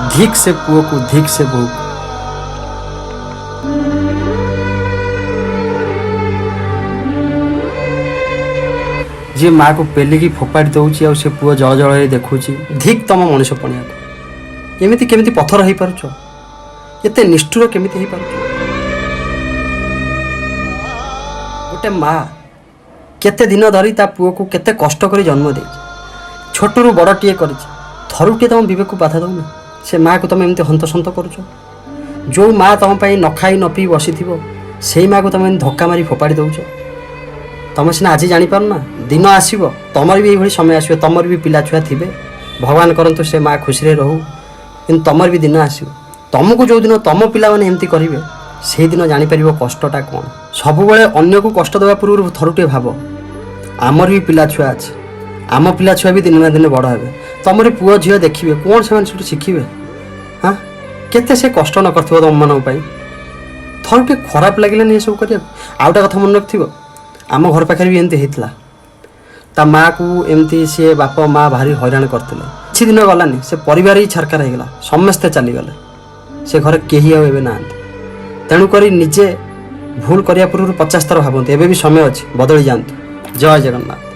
धिक से पुओ को धिक से बोहू को। जी माँ को पेलिकी फोपाड़ी दौची आ से पुओ जल जल देखुची धिक तम मनीष पणिया को। एमती केमिति पथर हो पारुछ, एते निष्ठुर केमिति हो पारुछ। गोटे माँ केते दिन धरी ता पुओ को केते कष्ट करी जन्म दे, छोटू बड़टीए कर थरुटे तुम विवेक को बाधा दौन। से माँ को तुम एमती हंतसंत करुच। जो माँ तुम न खाई न पी बसी से माँ को तुम धक्का मारी फोपाड़ी दौच। तुम सीना आज जापर ना, दिन आसब तुमर भी ये समय आसो, तुमर भी पिला छुआ थे, भगवान करंतु से माँ खुशी रहू, कि तुमर भी दिन आसो। तुमको जो दिन तुम पिला मैंने एमती करेंगे से दिन जापर कष्टा कौन। सब अन्य को कष्ट देवा पूर्व थरुटे भाव आमर भी पिला छुआ अच्छे, आम पिला छुआ भी दिन ना दिन बड़ हे। तुम पुओ झील देखिए कौन से शिखिए। हाँ केते से कष्ट न कर तुम मान थरुटे खराब लगे ये सब कर। आउटा कथा मन रखिथ, आम घर पाखे भी एमती होता ता माँ को एमती सी बाप माँ भारी हैरान करते। किसी दिन गलानी से परिवार ही छरकार होगला, समस्ते चलीगले, से घर कहीं ना। तेणुक निजे भूल करने पूर्व 50 थर भावते, एवं भी समय अच्छे बदली जातु। जय जगन्नाथ।